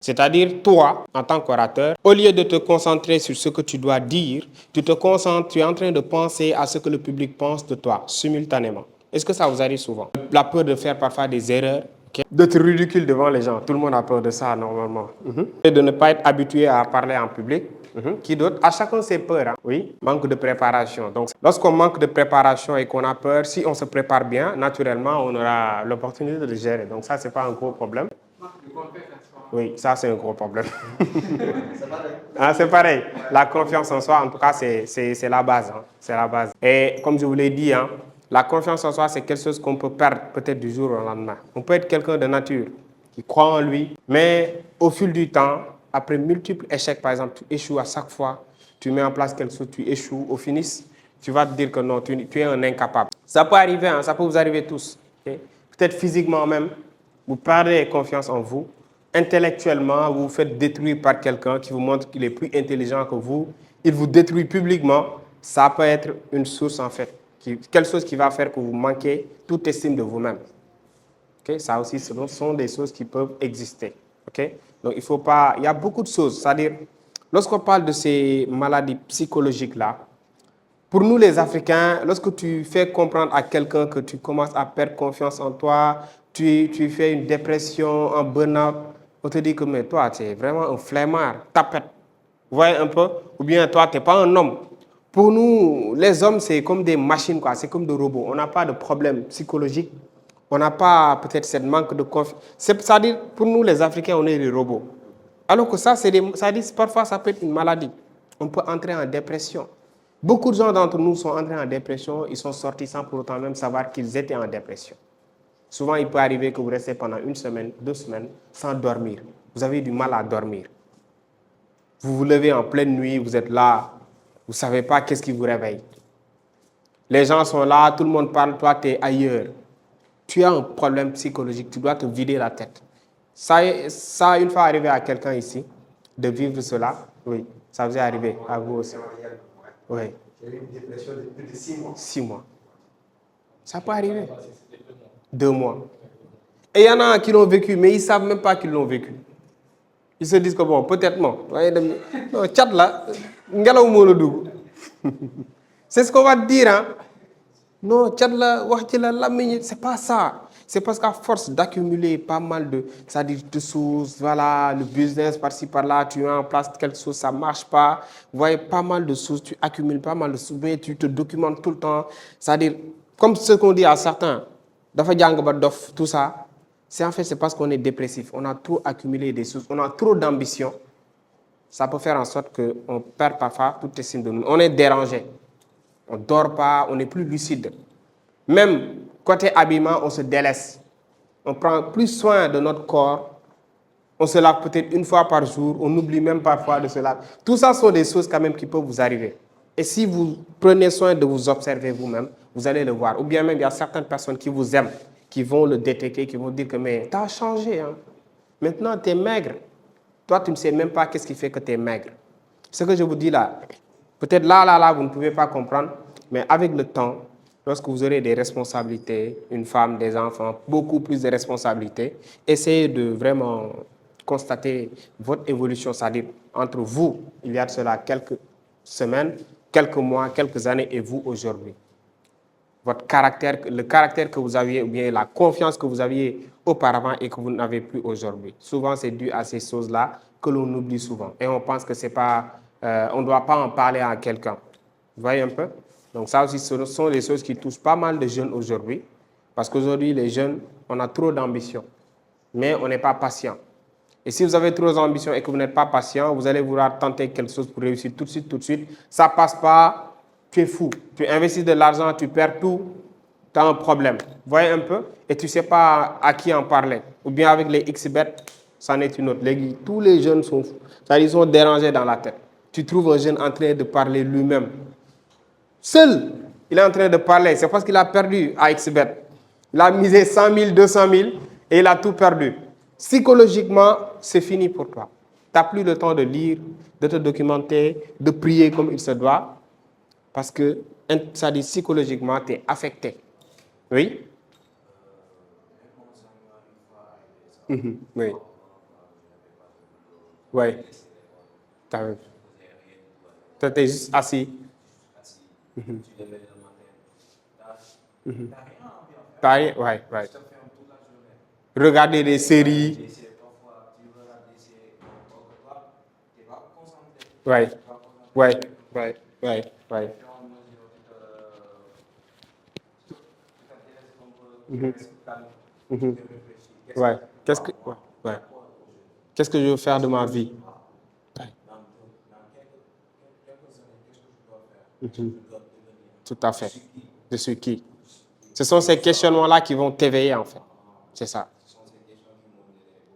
C'est-à-dire, toi, en tant qu'orateur, au lieu de te concentrer sur ce que tu dois dire, tu es en train de penser à ce que le public pense de toi, simultanément. Est-ce que ça vous arrive souvent? La peur de faire parfois des erreurs, d'être ridicule devant les gens. Tout le monde a peur de ça, normalement. Et de ne pas être habitué à parler en public. Qui d'autre? À chacun ses peurs. Hein? Oui, manque de préparation. Donc, lorsqu'on manque de préparation et qu'on a peur, si on se prépare bien, naturellement, on aura l'opportunité de le gérer. Donc, ça, ce n'est pas un gros problème. Oui, ça, c'est un gros problème. C'est pareil. La confiance en soi, en tout cas, c'est la base. Hein. C'est la base. Et comme je vous l'ai dit, hein, la confiance en soi, c'est quelque chose qu'on peut perdre peut-être du jour au lendemain. On peut être quelqu'un de nature qui croit en lui, mais au fil du temps, après multiples échecs, par exemple, tu échoues à chaque fois, tu mets en place quelque chose, tu échoues, au finish, tu vas te dire que non, tu es un incapable. Ça peut arriver, hein, ça peut vous arriver tous. Okay? Peut-être physiquement même, vous perdez confiance en vous. Intellectuellement, vous vous faites détruire par quelqu'un qui vous montre qu'il est plus intelligent que vous. Il vous détruit publiquement. Ça peut être une source, en fait, quelque chose qui va faire que vous manquez toute estime de vous-même. Okay? Ça aussi, ce sont des choses qui peuvent exister. Okay? Donc, il faut pas... Il y a beaucoup de choses. C'est-à-dire, lorsqu'on parle de ces maladies psychologiques-là, pour nous, les Africains, lorsque tu fais comprendre à quelqu'un que tu commences à perdre confiance en toi, tu fais une dépression, un burn-out, on te dit que mais toi, tu es vraiment un flemmard, tapette. Vous voyez un peu? Ou bien toi, tu n'es pas un homme. Pour nous, les hommes, c'est comme des machines, quoi. C'est comme des robots. On n'a pas de problème psychologique. On n'a pas peut-être cette manque de confiance. C'est-à-dire, pour nous, les Africains, on est des robots. Alors que ça, parfois, ça peut être une maladie. On peut entrer en dépression. Beaucoup de gens d'entre nous sont entrés en dépression, ils sont sortis sans pour autant même savoir qu'ils étaient en dépression. Souvent, il peut arriver que vous restez pendant 1 semaine, 2 semaines sans dormir. Vous avez du mal à dormir. Vous vous levez en pleine nuit, vous êtes là, vous ne savez pas qu'est-ce qui vous réveille. Les gens sont là, tout le monde parle, toi, tu es ailleurs. Tu as un problème psychologique, tu dois te vider la tête. Ça a une fois arrivé à quelqu'un ici, de vivre cela. Oui, ça vous est arrivé à vous aussi. Oui. J'ai eu une dépression de plus de 6 mois. 6 mois. Ça peut arriver. 2 mois. Et il y en a qui l'ont vécu, mais ils ne savent même pas qu'ils l'ont vécu. Ils se disent que bon, peut-être non. Non, chat là, c'est ce qu'on va te dire. Hein? Non, chat là, c'est pas ça. C'est parce qu'à force d'accumuler pas mal de choses, voilà, le business par-ci par-là, tu mets en place quelque chose, ça ne marche pas. Vous voyez, pas mal de choses, tu accumules pas mal de choses, mais tu te documentes tout le temps. C'est-à-dire, comme ce qu'on dit à certains, tout ça, c'est parce qu'on est dépressif. On a trop accumulé des choses, on a trop d'ambition. Ça peut faire en sorte qu'on perd parfois toute estime de nous. On est dérangé. On ne dort pas, on n'est plus lucide. Même côté habillement, on se délaisse. On prend plus soin de notre corps. On se lave peut-être 1 fois par jour. On oublie même parfois de se laver. Tout ça sont des choses quand même qui peuvent vous arriver. Et si vous prenez soin de vous observer vous-même, vous allez le voir. Ou bien même, il y a certaines personnes qui vous aiment, qui vont le détecter, qui vont dire que mais tu as changé. Hein? Maintenant, tu es maigre. Toi, tu ne sais même pas qu'est-ce qui fait que tu es maigre. Ce que je vous dis là, peut-être là, vous ne pouvez pas comprendre, mais avec le temps, lorsque vous aurez des responsabilités, une femme, des enfants, beaucoup plus de responsabilités, essayez de vraiment constater votre évolution, c'est-à-dire entre vous, il y a de cela quelques semaines, quelques mois, quelques années, et vous aujourd'hui. Votre caractère, le caractère que vous aviez, ou bien la confiance que vous aviez auparavant et que vous n'avez plus aujourd'hui. Souvent, c'est dû à ces choses-là que l'on oublie souvent. Et on pense que c'est pas, on ne doit pas en parler à quelqu'un. Vous voyez un peu? Donc ça aussi, ce sont des choses qui touchent pas mal de jeunes aujourd'hui. Parce qu'aujourd'hui, les jeunes, on a trop d'ambition. Mais on n'est pas patient. Et si vous avez trop d'ambition et que vous n'êtes pas patient, vous allez vouloir tenter quelque chose pour réussir tout de suite. Ça ne passe pas. Tu es fou. Tu investis de l'argent, tu perds tout, tu as un problème. Vous voyez un peu? Et tu ne sais pas à qui en parler. Ou bien avec les XBet, c'en est une autre. Tous les jeunes sont fous. Ils sont dérangés dans la tête. Tu trouves un jeune en train de parler lui-même. Seul, il est en train de parler. C'est parce qu'il a perdu à XBet. Il a misé 100 000, 200 000 et il a tout perdu. Psychologiquement, c'est fini pour toi. Tu n'as plus le temps de lire, de te documenter, de prier comme il se doit. Parce que ça dit psychologiquement, tu es affecté. Oui? Oui. Ouais. T'as vu. Toi, t'es juste assis. T'as rien. Ouais, ouais. Regarder des séries. Ouais. Ouais. Ouais. Ouais. Ouais. Mhm. Mhm. Ouais. Ouais. Qu'est-ce que je veux faire de ma vie? Ouais. Mhm. Tout à fait. Je suis qui? Ce sont ces questionnements-là qui vont t'éveiller, en fait. C'est ça.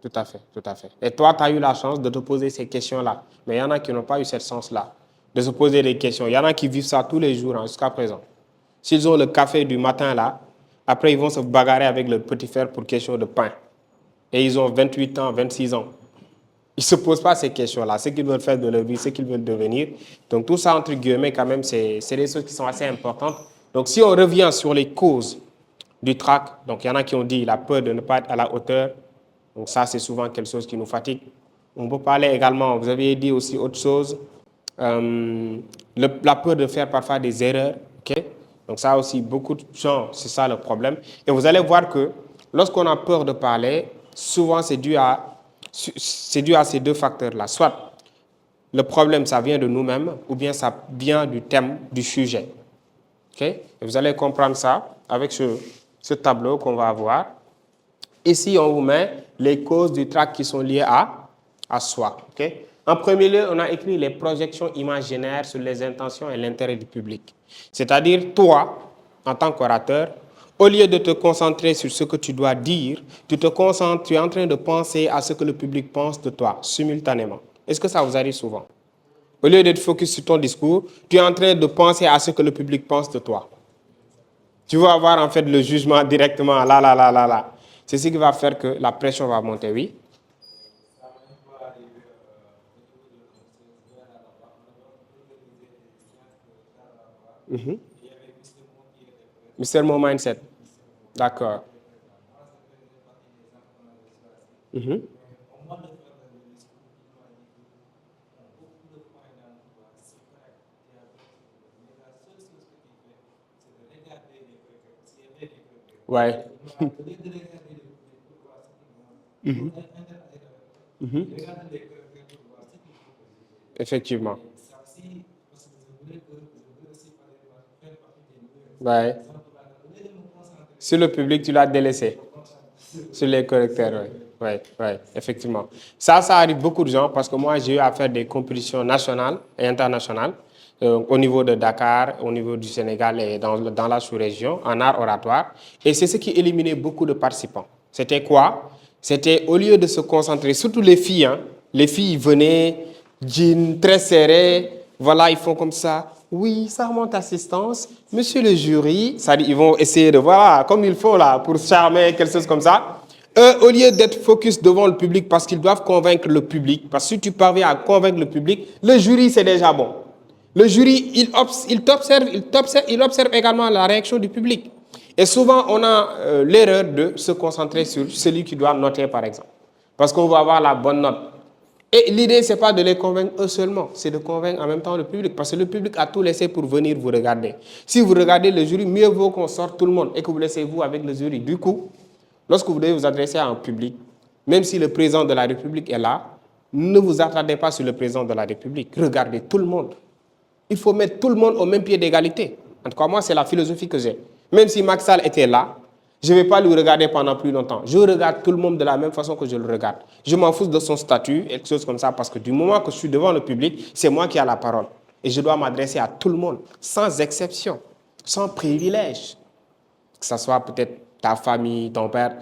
Tout à fait, tout à fait. Et toi, tu as eu la chance de te poser ces questions-là. Mais il y en a qui n'ont pas eu cette chance-là de se poser des questions. Il y en a qui vivent ça tous les jours, hein, jusqu'à présent. S'ils ont le café du matin, là, après, ils vont se bagarrer avec le petit frère pour question de pain. Et ils ont 28 ans, 26 ans. Ils ne se posent pas ces questions-là, ce qu'ils veulent faire de leur vie, ce qu'ils veulent devenir. Donc tout ça, entre guillemets, quand même, c'est des choses qui sont assez importantes. Donc si on revient sur les causes du trac, donc il y en a qui ont dit la peur de ne pas être à la hauteur. Donc ça, c'est souvent quelque chose qui nous fatigue. On peut parler également, vous avez dit aussi autre chose, la peur de faire parfois des erreurs. Ok. Donc ça aussi, beaucoup de gens, c'est ça le problème. Et vous allez voir que lorsqu'on a peur de parler, souvent c'est dû à ces deux facteurs-là. Soit le problème, ça vient de nous-mêmes, ou bien ça vient du thème, du sujet. Okay? Et vous allez comprendre ça avec ce tableau qu'on va avoir. Ici, on vous met les causes du trac qui sont liées à soi. Okay? En premier lieu, on a écrit les projections imaginaires sur les intentions et l'intérêt du public. C'est-à-dire, toi, en tant qu'orateur, au lieu de te concentrer sur ce que tu dois dire, tu te concentres, tu es en train de penser à ce que le public pense de toi, simultanément. Est-ce que ça vous arrive souvent? Au lieu d'être focus sur ton discours, tu es en train de penser à ce que le public pense de toi. Tu vas avoir en fait le jugement directement, là, là, là, là, là. C'est ce qui va faire que la pression va monter, oui. Mhm. Mr. Mo Mindset. D'accord. Mhm. Ouais. Mhm. Mhm. Effectivement. Ouais. Sur le public, tu l'as délaissé. Sur les correcteurs, oui. Oui, oui, effectivement. Ça arrive beaucoup de gens parce que moi, j'ai eu à faire des compétitions nationales et internationales au niveau de Dakar, au niveau du Sénégal et dans la sous-région, en art oratoire. Et c'est ce qui éliminait beaucoup de participants. C'était quoi? C'était au lieu de se concentrer, surtout les filles venaient, jeans très serrés, voilà, ils font comme ça. Oui, charmante assistance, monsieur le jury, ça dit, ils vont essayer de, voilà, comme il faut là, pour charmer, quelque chose comme ça. Eux, au lieu d'être focus devant le public parce qu'ils doivent convaincre le public, parce que si tu parviens à convaincre le public, le jury, c'est déjà bon. Le jury, il observe également la réaction du public. Et souvent, on a l'erreur de se concentrer sur celui qui doit noter, par exemple. Parce qu'on va avoir la bonne note. Et l'idée, ce n'est pas de les convaincre eux seulement, c'est de convaincre en même temps le public. Parce que le public a tout laissé pour venir vous regarder. Si vous regardez le jury, mieux vaut qu'on sorte tout le monde et que vous laissez vous avec le jury. Du coup, lorsque vous devez vous adresser à un public, même si le président de la République est là, ne vous attardez pas sur le président de la République. Regardez tout le monde. Il faut mettre tout le monde au même pied d'égalité. En tout cas, moi, c'est la philosophie que j'ai. Même si Macky Sall était là, je ne vais pas lui regarder pendant plus longtemps. Je regarde tout le monde de la même façon que je le regarde. Je m'en fous de son statut et quelque chose comme ça parce que du moment que je suis devant le public, c'est moi qui ai la parole. Et je dois m'adresser à tout le monde, sans exception, sans privilège. Que ce soit peut-être ta famille, ton père,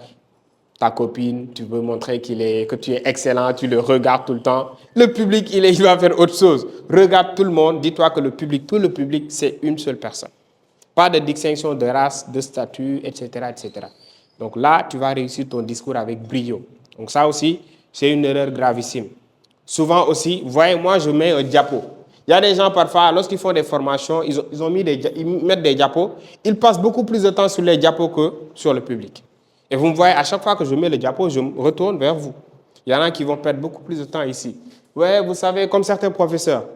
ta copine, tu veux montrer que tu es excellent, tu le regardes tout le temps. Le public, il va faire autre chose. Regarde tout le monde, dis-toi que tout le public, c'est une seule personne. Pas de distinction de race, de statut, etc., etc. Donc là, tu vas réussir ton discours avec brio. Donc ça aussi, c'est une erreur gravissime. Souvent aussi, vous voyez, moi, je mets un diapo. Il y a des gens, parfois, lorsqu'ils font des formations, ils mettent des diapos. Ils passent beaucoup plus de temps sur les diapos que sur le public. Et vous me voyez, à chaque fois que je mets le diapo, je me retourne vers vous. Il y en a qui vont perdre beaucoup plus de temps ici. Ouais, vous savez, comme certains professeurs,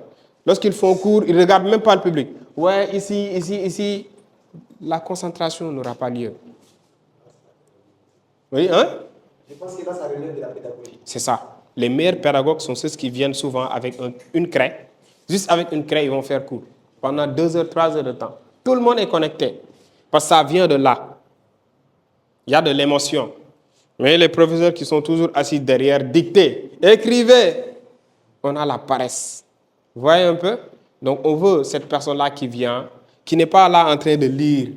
lorsqu'ils font cours, ils ne regardent même pas le public. Ouais, ici, la concentration n'aura pas lieu. Oui, hein? Je pense que là, ça relève de la pédagogie. C'est ça. Les meilleurs pédagogues sont ceux qui viennent souvent avec une craie. Juste avec une craie, ils vont faire cours. Pendant 2 heures, 3 heures de temps. Tout le monde est connecté. Parce que ça vient de là. Il y a de l'émotion. Mais les professeurs qui sont toujours assis derrière, dictez, écrivez. On a la paresse. Vous voyez un peu? Donc on veut cette personne-là qui vient, qui n'est pas là en train de lire